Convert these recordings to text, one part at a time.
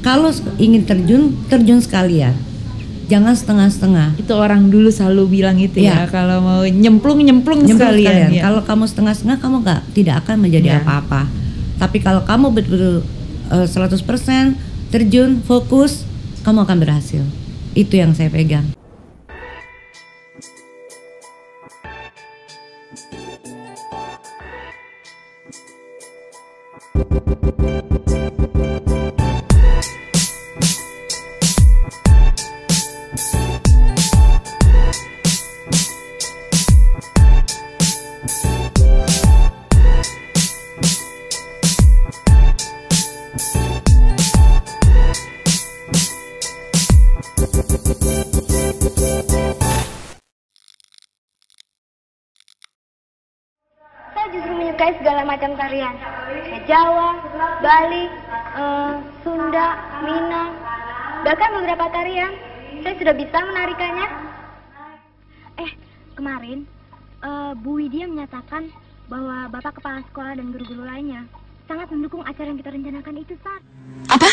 Kalau ingin terjun sekalian. Jangan setengah-setengah. Itu orang dulu selalu bilang itu ya. Kalau mau nyemplung sekalian. Ya. Kalau kamu setengah-setengah kamu tidak akan menjadi apa-apa. Tapi kalau kamu betul-betul 100% terjun, fokus, kamu akan berhasil. Itu yang saya pegang. Segala macam tarian, Jawa, Bali, Sunda, Minang, bahkan beberapa tarian saya sudah bisa menarikannya. Kemarin Bu Widya menyatakan bahwa Bapak Kepala Sekolah dan guru-guru lainnya sangat mendukung acara yang kita rencanakan itu, Sar. Apa?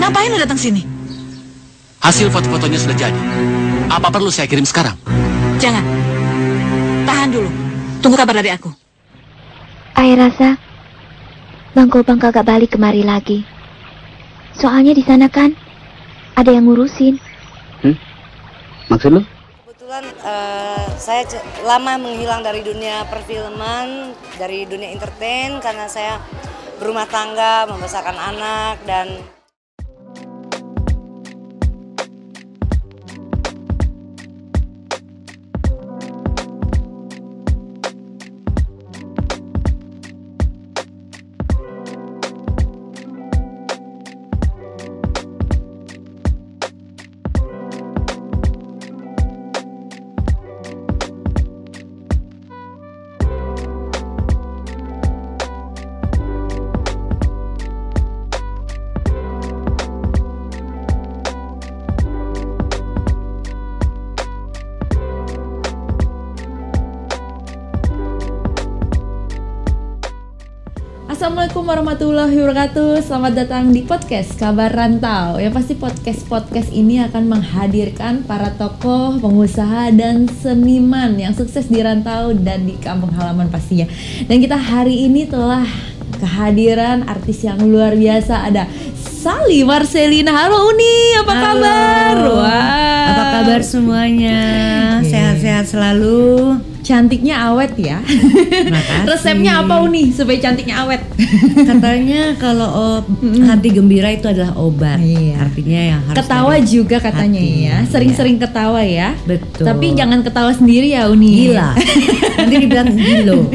Ngapain lo datang sini? Hasil foto-fotonya sudah jadi. Apa perlu saya kirim sekarang? Jangan. Tahan dulu. Tunggu kabar dari aku. Ayah rasa Bang Gobang kagak balik kemari lagi. Soalnya di sana kan ada yang ngurusin. Maksud lu? Kebetulan saya lama menghilang dari dunia perfilman, dari dunia entertain karena saya berumah tangga, membesarkan anak dan Assalamualaikum warahmatullahi wabarakatuh. Selamat datang di podcast Kabar Rantau. Ya pasti podcast ini akan menghadirkan para tokoh, pengusaha dan seniman yang sukses di rantau dan di kampung halaman pastinya. Dan kita hari ini telah kehadiran artis yang luar biasa, ada Sally Marcelina. Halo Uni, apa kabar? Wah. Apa kabar semuanya? Sehat-sehat selalu. Cantiknya awet ya. Resepnya apa Uni supaya cantiknya awet? Katanya kalau hati gembira itu adalah obat. Artinya yang harus ketawa juga katanya hati. Ya. Sering-sering ketawa ya. Betul. Tapi jangan ketawa sendiri ya Uni. Gila. Nanti dibilang gilo.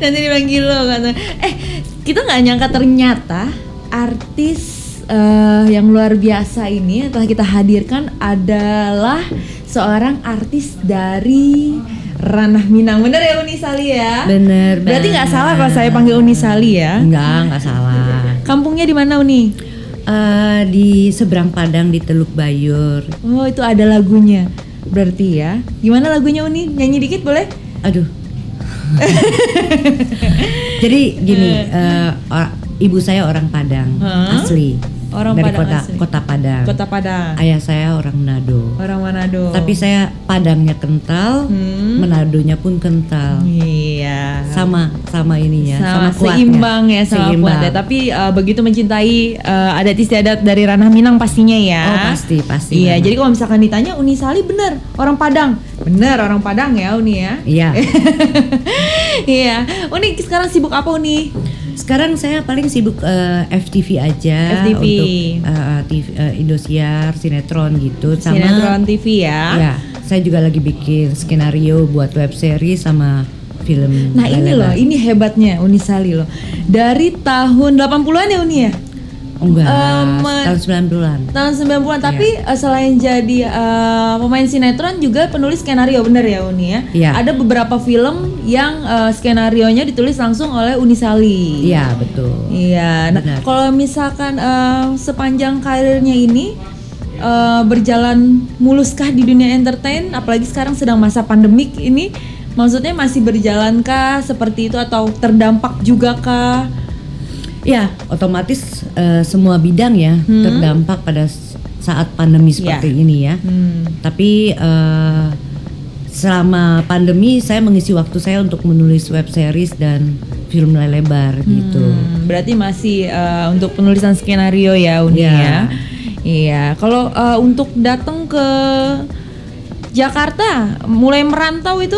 Nanti dibilang gilo kata. Kita nggak nyangka ternyata artis yang luar biasa ini yang telah kita hadirkan adalah seorang artis dari ranah Minang. Bener ya Uni Sally ya? Bener. Berarti nggak salah kalau saya panggil Uni Sally ya? Nggak salah. Kampungnya di mana Uni? Di seberang Padang di Teluk Bayur. Oh itu ada lagunya. Berarti ya. Gimana lagunya Uni? Nyanyi dikit boleh? Aduh. Jadi gini, ibu saya orang Padang asli. Orang dari Padang asli. Kota Padang. Kota Padang. Ayah saya orang Manado. Orang Manado. Tapi saya Padangnya kental, Manadonya pun kental. Iya. Sama ininya, sama kuatnya. Seimbang ya, sama kuatnya. Tapi begitu mencintai adat istiadat dari ranah Minang pastinya ya. Oh pasti. Iya. Jadi kalau misalkan ditanya Uni Sally bener orang Padang, bener orang Padang ya Uni ya. Iya. Iya. Uni sekarang sibuk apa Uni? Sekarang saya paling sibuk FTV aja. FTV. Untuk Indosiar, sinetron gitu. Sinetron TV ya. Ya, saya juga lagi bikin skenario buat web series sama film. Nah ini loh, ini hebatnya Uni Sally loh. Dari tahun 80-an ya Uni ya? Enggak, tahun 90-an. Tahun 90-an, tapi selain jadi pemain sinetron juga penulis skenario, bener ya Uni ya? Iya. Ada beberapa film yang skenarionya ditulis langsung oleh Uni Sally. Iya, betul. Iya, nah kalau misalkan sepanjang karirnya ini berjalan muluskah di dunia entertain, apalagi sekarang sedang masa pandemik ini, maksudnya masih berjalankah seperti itu atau terdampak juga kah? Ya, otomatis semua bidang ya terdampak pada saat pandemi seperti ini ya. Tapi selama pandemi saya mengisi waktu saya untuk menulis web series dan film lebar gitu. Berarti masih untuk penulisan skenario ya Uni ya. Iya. Kalau untuk datang ke Jakarta, mulai merantau itu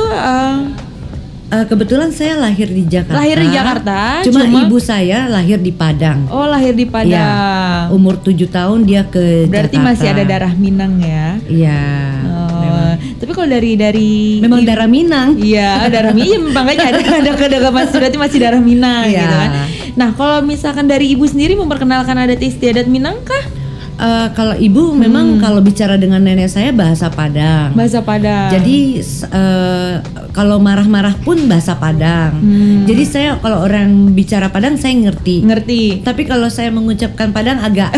kebetulan saya lahir di Jakarta. Lahir di Jakarta. Cuma ibu saya lahir di Padang. Oh, lahir di Padang. Ya, umur 7 tahun dia ke Berarti Jakarta. masih ada darah Minang ya. Iya. Tapi kalau dari memang darah Minang. Iya, darah Minang. Makanya ada berarti masih darah Minang gitu kan. Nah, kalau misalkan dari ibu sendiri memperkenalkan adat istiadat Minang kah? Kalau ibu memang kalau bicara dengan nenek saya bahasa Padang. Bahasa Padang. Jadi kalau marah-marah pun bahasa Padang. Jadi saya kalau orang bicara Padang saya ngerti. Tapi kalau saya mengucapkan Padang agak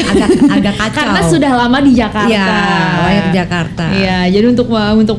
kacau. Karena sudah lama di Jakarta. Iya, lahir di Jakarta. Iya, jadi untuk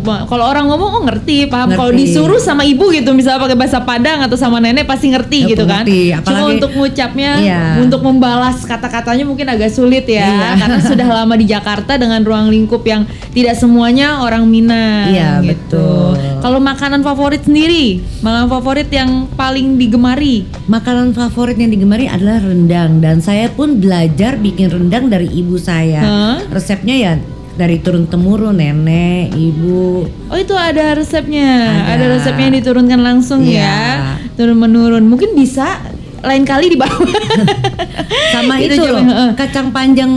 kalau orang ngomong ngerti, paham. Kalau disuruh sama ibu gitu, misalnya pakai bahasa Padang atau sama nenek pasti ngerti gitu kan. Apalagi, cuma untuk ngucapnya, untuk membalas kata-katanya mungkin agak sulit ya. Karena sudah lama di Jakarta dengan ruang lingkup yang tidak semuanya orang Minang. Iya, gitu. betul. Kalau makanan favorit sendiri, makanan favorit yang paling digemari? Makanan favorit yang digemari adalah rendang, dan saya pun belajar bikin rendang dari ibu saya. Resepnya ya dari turun temurun, nenek, ibu. Oh, itu ada resepnya. Ada resepnya yang diturunkan langsung ya. Turun menurun. Mungkin bisa lain kali dibawa. Sama itu loh, kacang panjang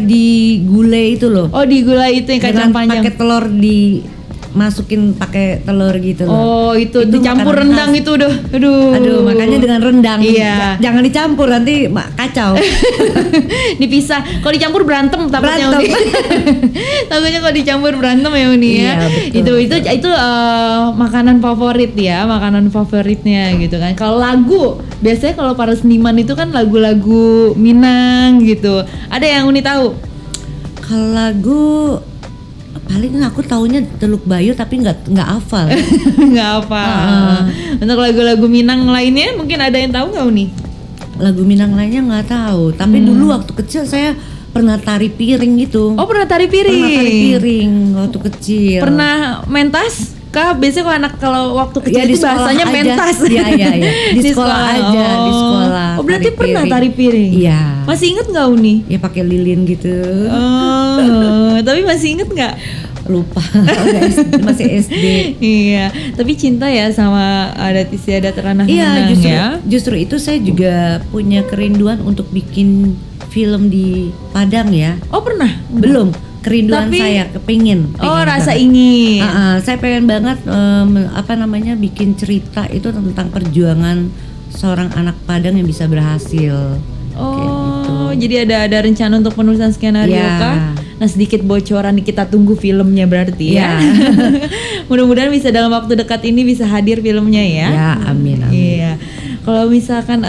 di gulai itu loh. Oh, di gulai itu yang kacang panjang. Pakai telur dimasukin pakai telur gitu loh. Oh, itu dicampur rendang khas. Itu Aduh, makanya dengan rendang. Iya. Jangan dicampur nanti kacau. Dipisah. Kalau dicampur berantem takutnya Uni. Takutnya kalau dicampur berantem ya Uni ya. Itu makanan favorit ya, makanan favoritnya gitu kan. Kalau lagu, biasanya kalau para seniman itu kan lagu-lagu Minang gitu. Ada yang Uni tahu? Kalau lagu paling aku taunya Teluk Bayu tapi nggak hafal. Nggak hafal. Untuk lagu-lagu Minang lainnya mungkin ada yang tahu nggak Uni? Lagu Minang lainnya nggak tahu. Tapi dulu waktu kecil saya pernah tari piring gitu. Oh, pernah tari piring? Pernah tari piring waktu kecil. Pernah mentas? Kah biasanya kalau anak kalau waktu kecil itu bahasanya aja. Mentas. Iya. Di sekolah aja, di sekolah. Oh, berarti pernah tari piring? Iya. Masih inget nggak Uni? Ya pakai lilin gitu. Tapi masih inget nggak? Lupa. Masih SD. Iya. Tapi cinta ya sama adat istiadat ranah Minang ya. Justru itu saya juga punya kerinduan untuk bikin film di Padang ya. Oh, pernah? Belum. Kerinduan saya kepingin rasa ingin. Saya pengen banget bikin cerita itu tentang perjuangan seorang anak Padang yang bisa berhasil. Oh, gitu. Jadi ada rencana untuk penulisan skenario kah? Nah, sedikit bocoran nih, kita tunggu filmnya berarti ya. Mudah-mudahan bisa dalam waktu dekat ini bisa hadir filmnya ya. Ya, amin. Iya. Kalau misalkan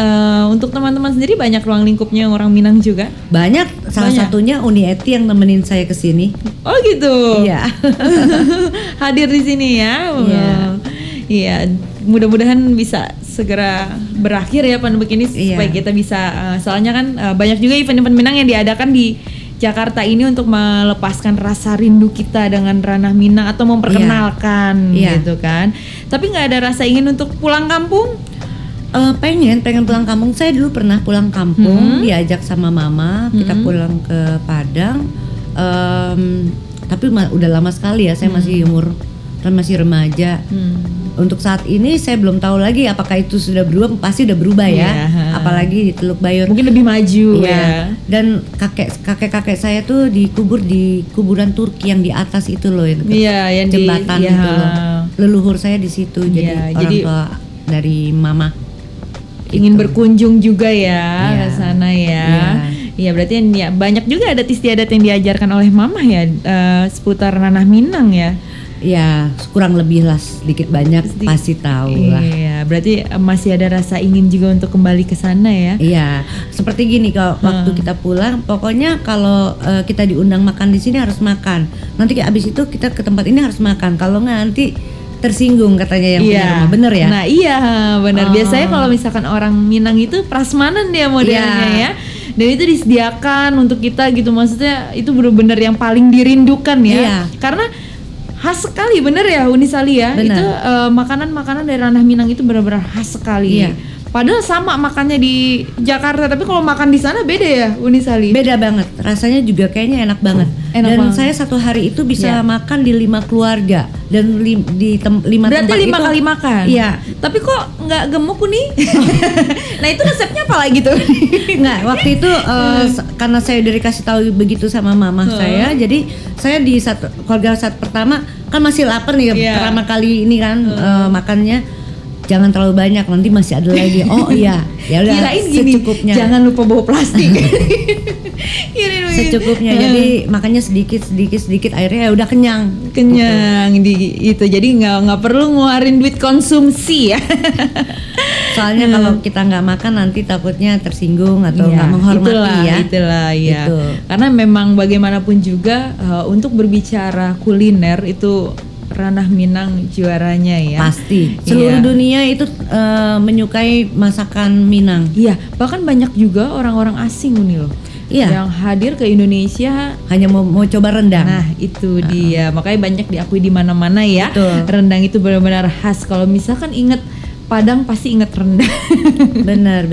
untuk teman-teman sendiri banyak ruang lingkupnya orang Minang juga? Banyak, salah satunya Uni Eti yang nemenin saya ke sini. Oh gitu. Iya. Hadir di sini ya. Iya. Mudah-mudahan bisa segera berakhir ya pandemi ini supaya kita bisa soalnya kan banyak juga event-event Minang yang diadakan di Jakarta ini untuk melepaskan rasa rindu kita dengan ranah Minang atau memperkenalkan gitu kan. Tapi nggak ada rasa ingin untuk pulang kampung? Pengen pulang kampung. Saya dulu pernah pulang kampung, diajak sama mama, kita pulang ke Padang. Tapi udah lama sekali ya, saya masih masih remaja. Untuk saat ini saya belum tahu lagi apakah itu sudah berubah, pasti udah berubah ya. Apalagi di Teluk Bayur. Mungkin lebih maju ya. Dan kakek saya tuh dikubur di kuburan Turki yang di atas itu loh, yang jembatan itu loh. Leluhur saya di situ, jadi orang tua dari mama. Ingin berkunjung juga ya ke sana ya. Iya, berarti banyak juga adat istiadat yang diajarkan oleh mama ya seputar ranah Minang ya. Ya, kurang lebih lah, sedikit banyak pasti tahu lah. Iya, berarti masih ada rasa ingin juga untuk kembali ke sana ya. Iya, seperti gini kalau waktu kita pulang, pokoknya kalau kita diundang makan di sini harus makan. Nanti abis itu kita ke tempat ini harus makan. Kalau nggak nanti tersinggung katanya yang punya rumah. Bener ya? Nah iya bener. Biasanya kalau misalkan orang Minang itu prasmanan dia modelnya ya. Dan itu disediakan untuk kita gitu, maksudnya itu bener-bener yang paling dirindukan ya. Karena khas sekali bener ya Unisali ya. Bener. Itu makanan-makanan dari ranah Minang itu benar-benar khas sekali. Padahal sama makannya di Jakarta, tapi kalau makan di sana beda ya Unisali. Beda banget, rasanya juga kayaknya enak banget. Saya satu hari itu bisa makan di 5 keluarga dan di 5 tempat. Berarti 5 kali makan. Iya. Tapi kok nggak gemuk nih? Nah itu resepnya apa lagi tuh? Nggak, waktu itu karena saya udah dikasih tahu begitu sama mama saya, jadi saya di keluarga saat pertama kan masih lapar nih pertama kali ini kan makannya. Jangan terlalu banyak, nanti masih ada lagi. Oh iya, ya udah secukupnya. Jangan lupa bawa plastik. Secukupnya. Jadi makannya sedikit, akhirnya ya udah kenyang. Itu. Jadi nggak perlu ngeluarin duit konsumsi ya. Soalnya kalau kita nggak makan nanti takutnya tersinggung atau nggak menghormati Itulah ya. Karena memang bagaimanapun juga untuk berbicara kuliner itu ranah Minang juaranya ya. Pasti. Seluruh dunia itu menyukai masakan Minang. Iya, bahkan banyak juga orang-orang asing nih loh. Yang hadir ke Indonesia hanya mau coba rendang. Nah, itu dia. Makanya banyak diakui di mana-mana ya. Betul. Rendang itu benar-benar khas. Kalau misalkan inget Padang pasti inget rendang. Benar.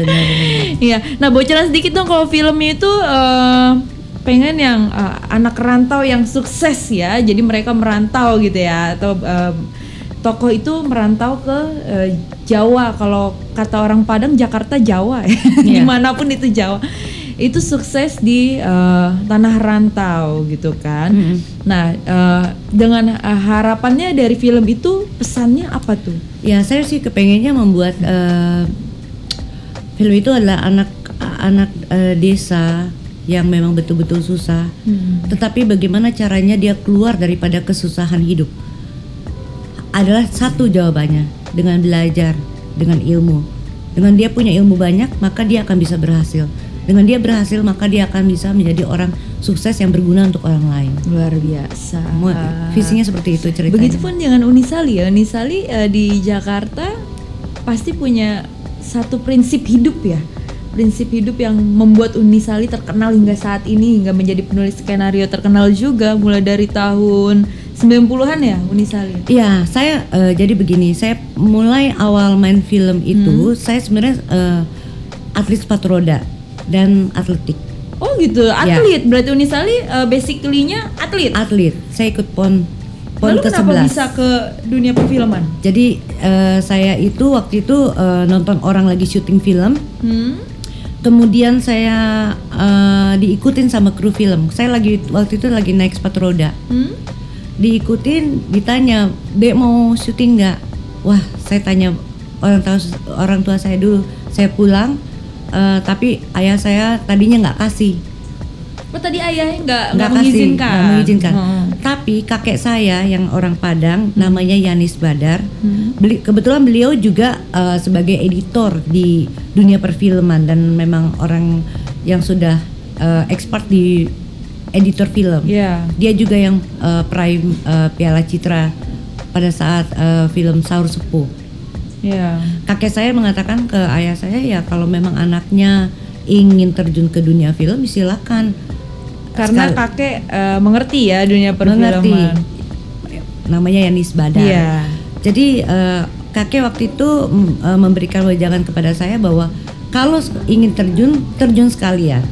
Iya. Nah, bocoran sedikit dong kalau filmnya itu pengen yang anak rantau yang sukses ya, jadi mereka merantau gitu ya, atau tokoh itu merantau ke Jawa, kalau kata orang Padang Jakarta Jawa ya, dimanapun itu Jawa, itu sukses di tanah rantau gitu kan. Nah dengan harapannya dari film itu pesannya apa tuh? Ya saya sih kepengennya membuat film itu adalah anak desa yang memang betul-betul susah, tetapi bagaimana caranya dia keluar daripada kesusahan hidup adalah satu jawabannya, dengan belajar, dengan ilmu. Dengan dia punya ilmu banyak, maka dia akan bisa berhasil. Dengan dia berhasil, maka dia akan bisa menjadi orang sukses yang berguna untuk orang lain. Luar biasa. Visinya seperti itu ceritanya. Begitupun dengan Unisali ya. Unisali di Jakarta pasti punya satu prinsip hidup ya. Prinsip hidup yang membuat Unisali terkenal hingga saat ini, hingga menjadi penulis skenario terkenal juga mulai dari tahun 90-an ya Unisali? Iya, saya jadi begini, saya mulai awal main film itu, saya sebenarnya atlet sepatu roda dan atletik. Oh gitu, atlet. Berarti Unisali basically-nya atlet? Atlet, saya ikut PON Lalu ke-11. Kenapa bisa ke dunia perfilman? Jadi saya itu waktu itu nonton orang lagi syuting film. Kemudian saya diikutin sama kru film. Saya waktu itu lagi naik sepatu roda. Diikutin, ditanya, "Dek mau syuting nggak?" Wah, saya tanya orang tua saya dulu. Saya pulang, tapi ayah saya tadinya nggak kasih. Oh, tadi ayahnya nggak mengizinkan. Tapi kakek saya yang orang Padang, namanya Yanis Badar. Kebetulan beliau juga sebagai editor di dunia perfilman dan memang orang yang sudah expert di editor film. Dia juga yang prime Piala Citra pada saat film Saur Sepuh. Kakek saya mengatakan ke ayah saya, ya kalau memang anaknya ingin terjun ke dunia film, silakan. Karena kakek mengerti ya dunia perfilman. Mengerti. Namanya Yanis Badar. Jadi kakek waktu itu memberikan wejangan kepada saya bahwa kalau ingin terjun sekalian,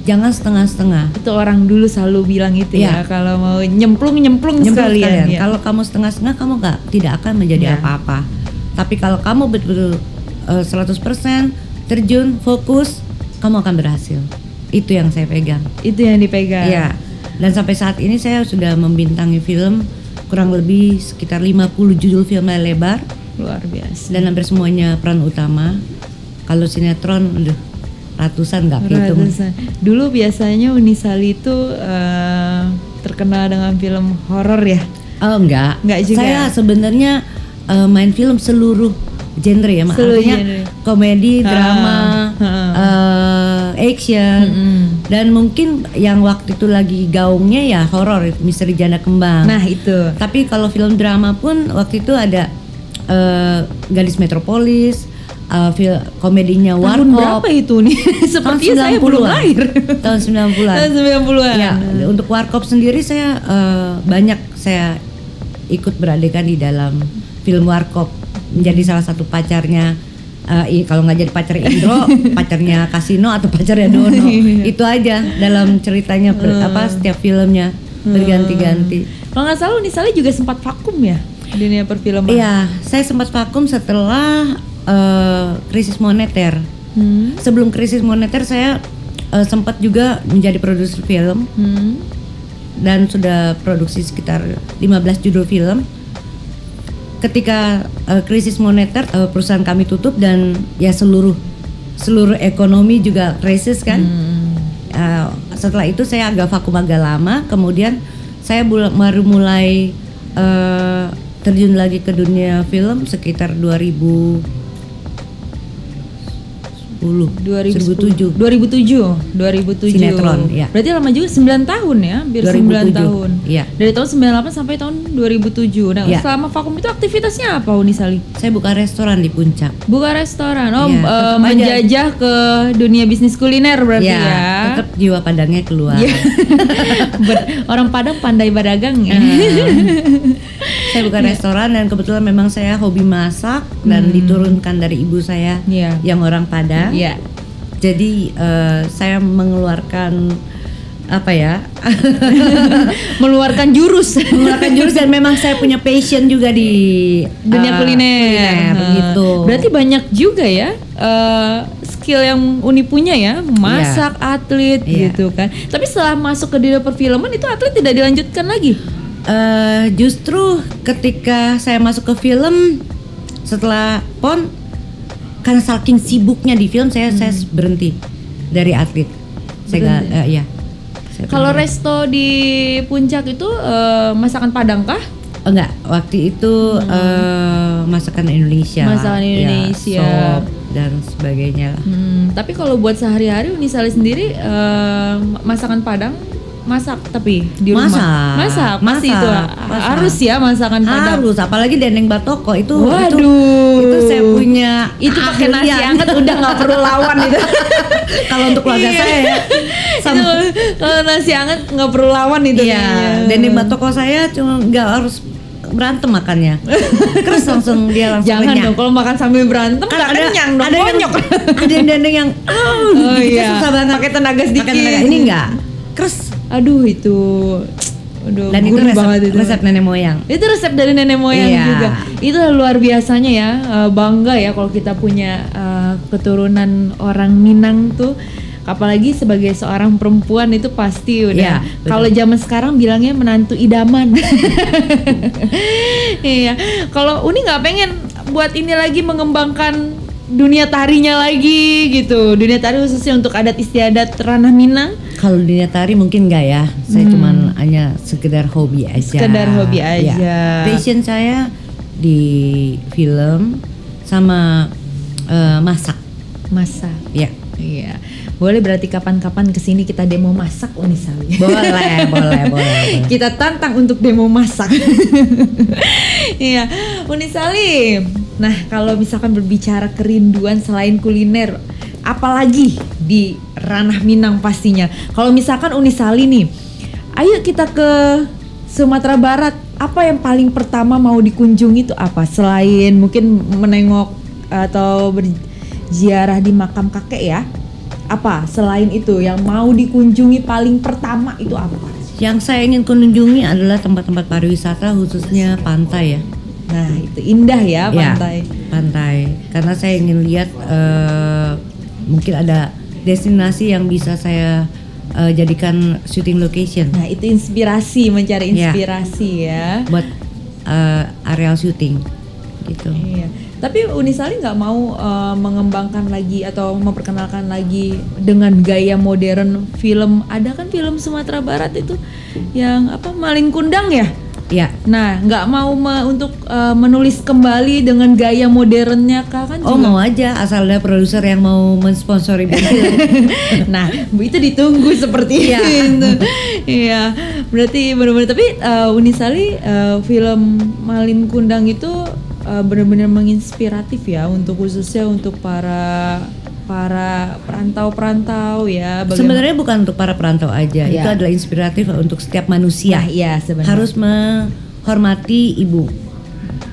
jangan setengah-setengah. Itu orang dulu selalu bilang itu ya. Kalau mau nyemplung sekalian. Kalau kamu setengah-setengah, kamu tidak akan menjadi apa-apa. Tapi kalau kamu betul-betul 100% terjun, fokus, kamu akan berhasil. Itu yang saya pegang. Itu yang dipegang. Iya. Dan sampai saat ini saya sudah membintangi film kurang lebih sekitar 50 judul film lebar. Luar biasa. Dan hampir semuanya peran utama. Kalau sinetron, ratusan nggak kehitung. Dulu biasanya Unisali itu terkenal dengan film horor ya? Oh enggak juga. Saya sebenarnya main film seluruh genre ya, artinya komedi, drama, action, dan mungkin yang waktu itu lagi gaungnya ya horor, misteri janda kembang. Nah itu. Tapi kalau film drama pun waktu itu ada Gadis Metropolis, komedinya Tahun Warkop. berapa itu nih? Sepertinya saya belum lahir. Tahun 90-an. Tahun 90-an. Ya, untuk Warkop sendiri saya banyak saya ikut beradegan di dalam film Warkop, menjadi salah satu pacarnya. Kalau nggak jadi pacar Indro, pacarnya Kasino atau pacarnya Dono. Itu aja dalam ceritanya setiap filmnya berganti-ganti. Kalau nggak salah Unisali juga sempat vakum ya di dunia perfilman. Iya, saya sempat vakum setelah krisis moneter. Sebelum krisis moneter saya sempat juga menjadi produser film dan sudah produksi sekitar 15 judul film. Ketika krisis moneter, perusahaan kami tutup dan ya seluruh ekonomi juga krisis kan. Setelah itu saya agak vakum agak lama, kemudian saya baru mulai terjun lagi ke dunia film sekitar 2007. Sinetron, ya. Berarti lama juga, 9 tahun ya, hampir 9 tahun. Iya. Dari tahun 98 sampai tahun 2007. Nah, Ya. selama vakum itu aktivitasnya apa Unisali? Saya buka restoran di Puncak. Buka restoran. Iya, tetap aja. Menjajah ke dunia bisnis kuliner berarti ya. Tetap jiwa Padangnya keluar. Iya. Orang Padang pandai berdagang ya. Saya buka restoran dan kebetulan memang saya hobi masak dan diturunkan dari ibu saya Iya. yang orang Padang. Iya. Jadi saya mengeluarkan Mengeluarkan jurus dan memang saya punya passion juga di dunia kuliner. begitu. Berarti banyak juga ya skill yang Uni punya ya, masak, atlet Iya. gitu kan. Tapi setelah masuk ke dunia perfilman itu atlet tidak dilanjutkan lagi. Justru ketika saya masuk ke film setelah PON, karena saking sibuknya di film saya berhenti dari atlet. Saya nggak, ya. Kalau resto di Puncak itu masakan Padang kah? Enggak, waktu itu masakan Indonesia. Masakan Indonesia. Ya, sop dan sebagainya lah. Tapi kalau buat sehari-hari Unisali sendiri masakan Padang masak tapi di rumah. Masak. Pasti itu harus ya masakan Padang. Harus, apalagi dendeng batoko itu. Waduh. Itu saya punya. Itu pakai nasi hangat udah nggak perlu lawan itu. Kalau untuk keluarga saya ya. Kalau nasi hangat nggak perlu lawan itu. Iya, dendeng batoko saya cuma nggak harus berantem makannya. Terus langsung dia langsung Jangan kenyang. dong, kalau makan sambil berantem Kan nggak kenyang dong. ada yang ada yang dendeng yang kita susah banget pakai tenaga sedikit. Ini enggak. Terus aduh itu. Aduh, dan itu resep nenek moyang. Itu resep dari nenek moyang juga. Itu luar biasanya ya, bangga ya kalau kita punya keturunan orang Minang tuh. Apalagi sebagai seorang perempuan itu pasti udah. Kalau zaman sekarang bilangnya menantu idaman. Iya. Kalau Uni nggak pengen buat ini lagi mengembangkan dunia tarinya lagi gitu. Dunia tari khususnya untuk adat istiadat ranah Minang. Kalau dunia tari mungkin enggak ya. Saya cuman hanya sekedar hobi aja. Ya. Passion saya di film sama masak. Ya. Iya. Boleh berarti kapan-kapan kesini kita demo masak Unisali. Boleh. Kita tantang untuk demo masak. Iya, Unisali. Nah, kalau misalkan berbicara kerinduan selain kuliner, apalagi di ranah Minang pastinya. Kalau misalkan Unisali nih, ayo kita ke Sumatera Barat. Apa yang paling pertama mau dikunjungi itu apa? Selain mungkin menengok atau berziarah di makam kakek ya. Apa selain itu yang mau dikunjungi paling pertama itu apa? Yang saya ingin kunjungi adalah tempat-tempat pariwisata khususnya pantai ya. Nah itu indah ya pantai. Pantai, karena saya ingin lihat mungkin ada destinasi yang bisa saya jadikan shooting location. Nah itu inspirasi, mencari inspirasi ya. Buat areal syuting gitu. Iya. Tapi Unisali nggak mau mengembangkan lagi atau memperkenalkan lagi dengan gaya modern film. Ada kan film Sumatera Barat itu yang apa, Malin Kundang ya? Ya. Nah, nggak mau untuk menulis kembali dengan gaya modernnya kah kan? Oh, mau aja asal ada produser yang mau mensponsori film. Nah, itu ditunggu seperti Iya. itu. Iya, berarti benar-benar. Tapi Unisali, film Malin Kundang itu benar-benar menginspiratif ya, untuk khususnya untuk para perantau-perantau ya. Sebenarnya bukan untuk para perantau aja, Iya. itu adalah inspiratif untuk setiap manusia. Nah, iya sebenarnya. Harus menghormati ibu,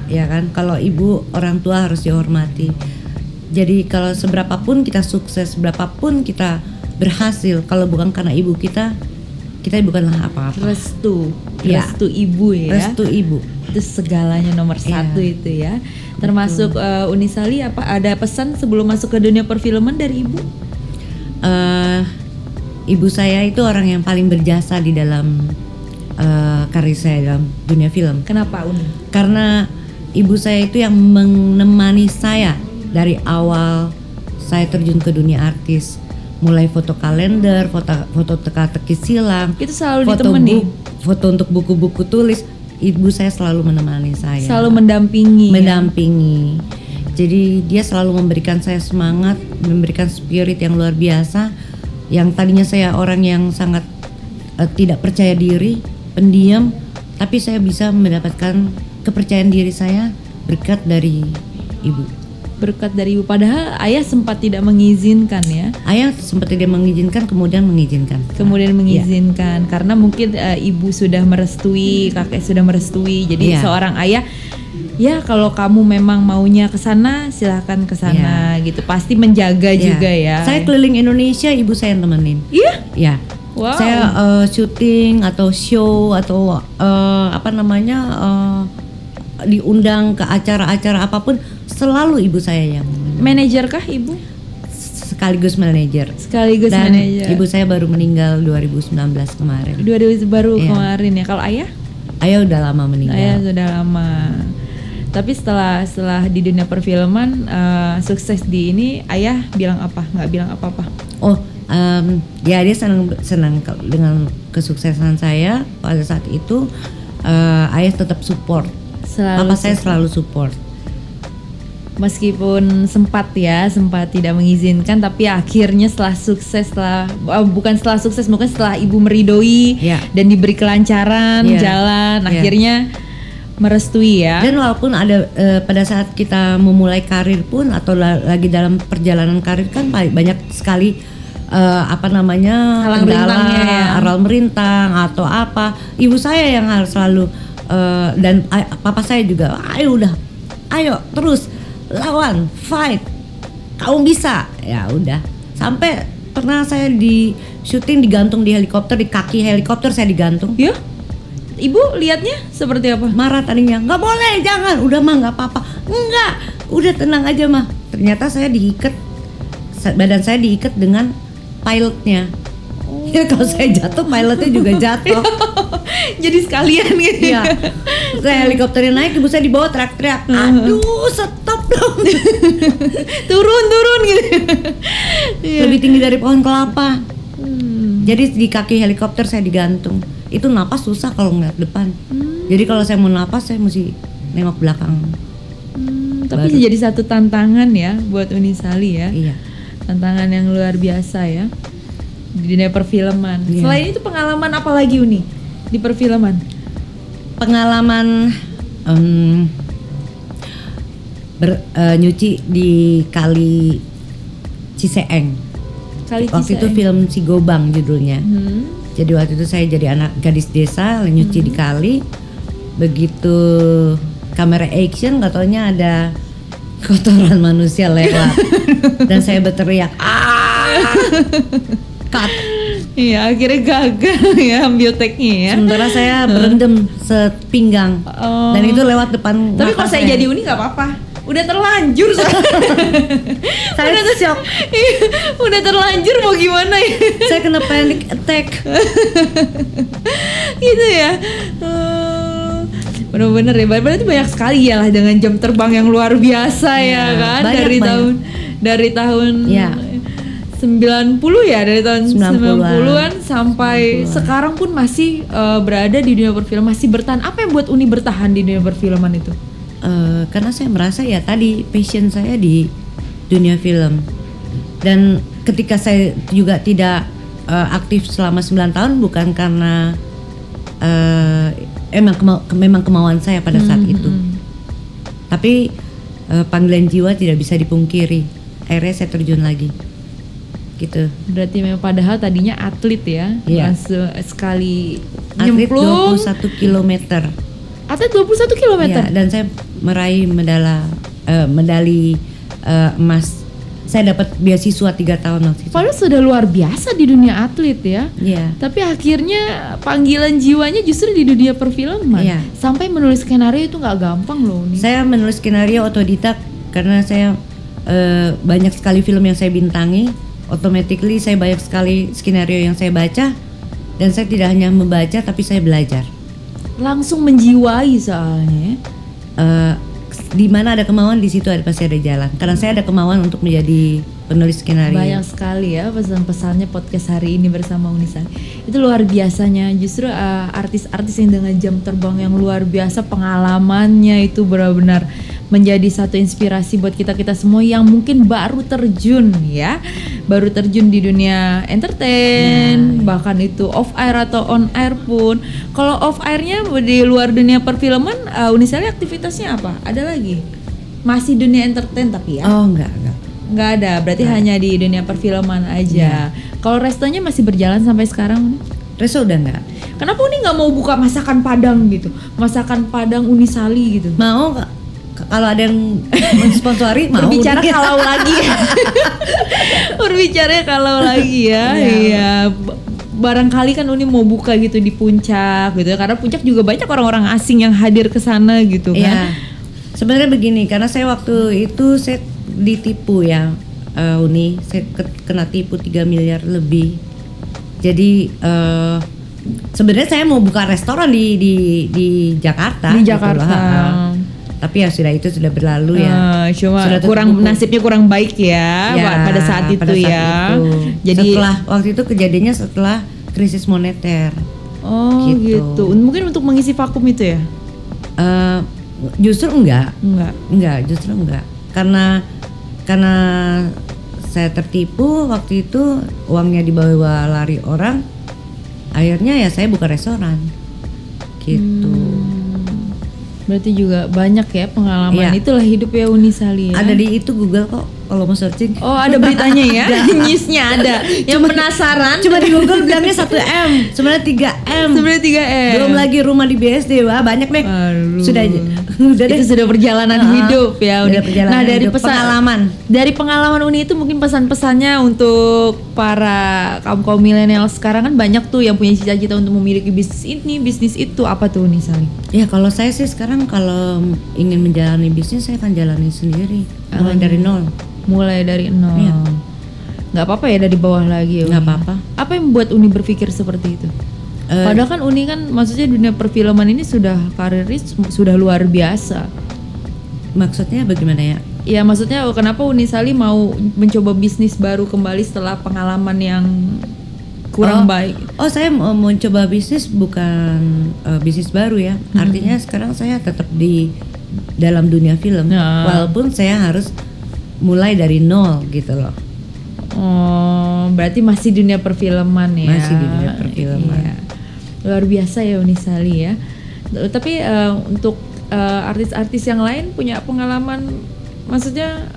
ya kan? Kalau ibu, orang tua harus dihormati. Jadi kalau seberapapun kita sukses, seberapapun kita berhasil, kalau bukan karena ibu kita bukanlah apa-apa. restu Iya. ibu ya. Restu ibu. Itu segalanya nomor satu itu ya. Termasuk Unisali, apa ada pesan sebelum masuk ke dunia perfilman dari ibu? Ibu saya itu orang yang paling berjasa di dalam karir saya dalam dunia film. Kenapa Uni? Karena ibu saya itu yang menemani saya dari awal saya terjun ke dunia artis. Mulai foto kalender, foto teka-teki silang, Itu selalu foto ditemani? foto untuk buku-buku tulis. Ibu saya selalu menemani saya. Selalu mendampingi. Mendampingi. Jadi dia selalu memberikan saya semangat, memberikan spirit yang luar biasa. Yang tadinya saya orang yang sangat tidak percaya diri, pendiam, tapi saya bisa mendapatkan kepercayaan diri saya berkat dari ibu. Berkat dari ibu. Padahal ayah sempat tidak mengizinkan ya. Ayah sempat tidak mengizinkan, kemudian mengizinkan. Kemudian mengizinkan karena mungkin ibu sudah merestui, kakek sudah merestui. Jadi Iya. seorang ayah, ya kalau kamu memang maunya ke sana, silahkan ke sana gitu. Pasti menjaga Iya. juga ya. Saya keliling Indonesia, ibu saya yang temenin. Iya? Ya. Wow. Saya syuting atau show atau diundang ke acara-acara apapun, selalu ibu saya yang Manajer kah ibu? sekaligus manajer. Sekaligus Dan manajer. ibu saya baru meninggal 2019 kemarin. Baru Iya. kemarin ya. Kalau ayah? Ayah udah lama meninggal. Ayah sudah lama. Tapi setelah di dunia perfilman sukses di ini, ayah bilang apa? Nggak bilang apa-apa. Oh, dia senang dengan kesuksesan saya pada saat itu. Ayah tetap support. Papa saya selalu support. Meskipun sempat tidak mengizinkan, tapi akhirnya mungkin setelah ibu meridoi Ya. dan diberi kelancaran Ya. jalan, Ya. akhirnya merestui ya. Dan walaupun ada pada saat kita memulai karir pun atau lagi dalam perjalanan karir kan banyak sekali Halang kendala, rintangnya ya. aral merintang atau apa. Ibu saya yang harus selalu dan papa saya juga, ayo terus lawan, fight, kamu bisa. Ya udah, sampai pernah saya di syuting digantung di helikopter, di kaki helikopter saya digantung. Ya, ibu lihatnya seperti apa? Marah tadinya, nggak boleh, jangan, udah mah nggak apa-apa, nggak, udah tenang aja mah. Ternyata saya diikat, badan saya diikat dengan pilotnya. Ya kalau saya jatuh, pilotnya juga jatuh. Jadi sekalian gitu. Iya. Saya helikopternya naik, ibu saya dibawa teriak-teriak, aduh stop dong. turun gitu. Iya. Lebih tinggi dari pohon kelapa. Jadi di kaki helikopter saya digantung. Itu napas susah kalau ngeliat depan. Jadi kalau saya mau napas, saya mesti nengok belakang. Tapi Baru. jadi satu tantangan ya buat Unisali ya. Iya. Tantangan yang luar biasa ya di dunia perfilman. Iya. Selain itu pengalaman apa lagi Uni di perfilman? Pengalaman nyuci di Kali Ciseeng. Waktu itu film Si Gobang judulnya. Jadi waktu itu saya jadi anak gadis desa nyuci di kali. Begitu kamera action, nggak taunya ada kotoran manusia lewat dan saya berteriak, cut. Iya, akhirnya gagal ya ambil take-nya ya. Sementara saya berendam sepinggang dan itu lewat depan. Tapi kalau mata saya jadi Uni nggak apa-apa. Udah terlanjur saya shock. Udah terlanjur mau gimana ya? Saya kena panic attack. Gitu ya. Bener-bener ya. Berarti banyak sekali ya lah dengan jam terbang yang luar biasa ya kan banyak, dari tahun Ya. 90 ya, dari tahun 90-an sampai 90-an. sekarang pun masih berada di dunia perfilman, masih bertahan. Apa yang buat Uni bertahan di dunia perfilman itu? Karena saya merasa ya tadi passion saya di dunia film, dan ketika saya juga tidak aktif selama 9 tahun bukan karena memang kemauan saya pada saat itu, tapi panggilan jiwa tidak bisa dipungkiri. Akhirnya saya terjun lagi, gitu. Berarti memang padahal tadinya atlet ya, Iya. sekali Atlet nyemplung. 21 km. Atlet 21 km. Ya, dan saya meraih medali emas. Saya dapat beasiswa 3 tahun waktu itu. Padahal sudah luar biasa di dunia atlet ya. Iya. Tapi akhirnya panggilan jiwanya justru di dunia perfilman. Iya. Sampai menulis skenario itu nggak gampang loh nih. Saya menulis skenario otodidak karena saya banyak sekali film yang saya bintangi. Automatically saya banyak sekali skenario yang saya baca, dan saya tidak hanya membaca tapi saya belajar. Langsung menjiwai soalnya. Di mana ada kemauan di situ pasti ada jalan. Karena saya ada kemauan untuk menjadi penulis skenario. Banyak sekali ya pesan-pesannya podcast hari ini bersama Unisan. Itu luar biasanya. Justru artis-artis yang dengan jam terbang yang luar biasa, pengalamannya itu benar-benar menjadi satu inspirasi buat kita-kita semua yang mungkin baru terjun ya. Baru terjun di dunia entertain, bahkan itu off air atau on air pun. Kalau off airnya di luar dunia perfilman, Unisali aktivitasnya apa? Ada lagi? Masih dunia entertain tapi ya? Oh enggak. Nggak ada, berarti hanya di dunia perfilman aja. Kalau restonya masih berjalan sampai sekarang? Resto udah enggak. Kenapa Uni nggak mau buka masakan Padang gitu? Masakan Padang Unisali gitu? Mau kalau ada yang mensponsori mau. Berbicara dikit. kalau lagi. Berbicara kalau lagi ya. Iya. Barangkali kan Uni mau buka gitu di Puncak gitu ya. Karena Puncak juga banyak orang-orang asing yang hadir ke sana gitu kan. Iya. Sebenarnya begini, karena saya waktu itu saya ditipu ya, Uni. Saya kena tipu 3 miliar lebih. Jadi sebenarnya saya mau buka restoran di Jakarta. Di gitu Jakarta. loh. Tapi ya sudah berlalu ya. Cuma Sudah tutup kurang buku. nasibnya kurang baik ya, pada saat itu pada saat ya. itu. Jadi waktu itu kejadiannya setelah krisis moneter. oh gitu. Mungkin untuk mengisi vakum itu ya? Justru enggak, justru enggak. Karena saya tertipu waktu itu, uangnya dibawa lari orang. Akhirnya ya saya buka restoran. Gitu. Berarti juga banyak ya pengalaman. Iya. Itulah hidup ya Unisali ya. Ada di itu Google kok kalau mau searching. Oh, ada beritanya ya? Newsnya ada. Yang penasaran? Cuma di Google bilangnya 1M, sebenarnya 3M. Sebenarnya 3M. Belum lagi rumah di BSD, wah banyak deh. Aduh. Sudah deh. Itu sudah perjalanan hidup ya Uni. Sudah perjalanan Nah, dari hidup. pengalaman. Dari pengalaman Uni itu mungkin pesan-pesannya untuk para kaum milenial sekarang kan banyak tuh yang punya cita-cita untuk memiliki bisnis ini, bisnis itu. Apa tuh Unisali? Ya kalau saya sih sekarang kalau ingin menjalani bisnis saya akan jalani sendiri, mulai dari nol. Mulai dari nol. Iya. Nggak apa-apa ya dari bawah lagi ya. Nggak Uni? apa-apa. Apa yang membuat Uni berpikir seperti itu? Padahal kan Uni kan maksudnya dunia perfilman ini sudah karirnya sudah luar biasa. Maksudnya bagaimana ya? Ya maksudnya kenapa Unisali mau mencoba bisnis baru kembali setelah pengalaman yang kurang baik? Oh saya mau mencoba bisnis bukan bisnis baru ya. Artinya sekarang saya tetap di dalam dunia film, walaupun saya harus mulai dari nol gitu loh. Oh, berarti masih dunia perfilman ya? Masih di dunia perfilman. Iya. Luar biasa ya Unisali ya. Tapi untuk artis-artis yang lain punya pengalaman, maksudnya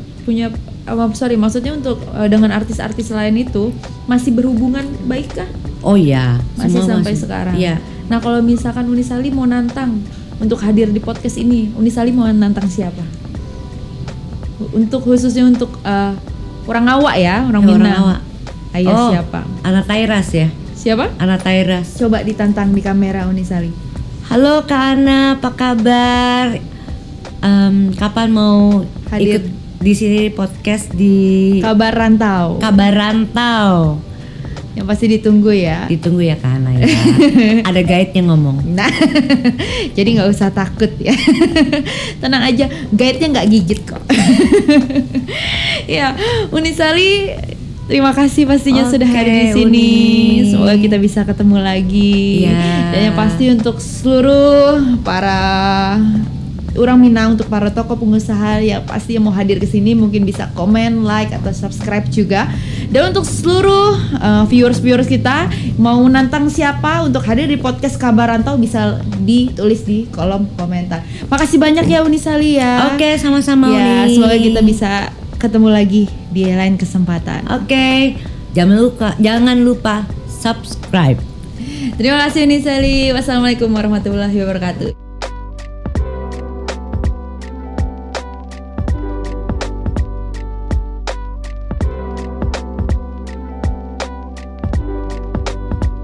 maksudnya untuk dengan artis-artis lain itu masih berhubungan baik kah? Oh iya, Masih semua sampai sekarang. Iya. Nah kalau misalkan Unisali mau nantang untuk hadir di podcast ini, Unisali mau nantang siapa? Untuk khususnya untuk orang awak ya, orang Minang. Orang awak. Ayo siapa? Ana Tairas ya. Siapa? Ana Tairas. Coba ditantang di kamera Unisali. Halo Kak Ana, apa kabar? Kapan mau Hadir. ikut di sini podcast di Kabar Rantau. Kabar Rantau? Yang pasti ditunggu ya. Ditunggu ya Kak Ana ya. Ada guide-nya ngomong. Nah, jadi nggak usah takut ya. Tenang aja, guide-nya nggak gigit kok. Ya, Unisali Terima kasih pastinya sudah Oke, hadir di sini. Uni. Semoga kita bisa ketemu lagi. Iya. Dan yang pasti untuk seluruh para orang Minang, untuk para tokoh pengusaha yang pasti yang mau hadir ke sini mungkin bisa komen, like atau subscribe juga. Dan untuk seluruh viewers kita mau nantang siapa untuk hadir di podcast Kabar Rantau bisa ditulis di kolom komentar. Makasih banyak ya Uni Sali ya. Oke, sama-sama Ya, Uni. semoga kita bisa ketemu lagi di lain kesempatan. Oke, jangan lupa subscribe. Terima kasih Uni Sali. Wassalamualaikum warahmatullahi wabarakatuh.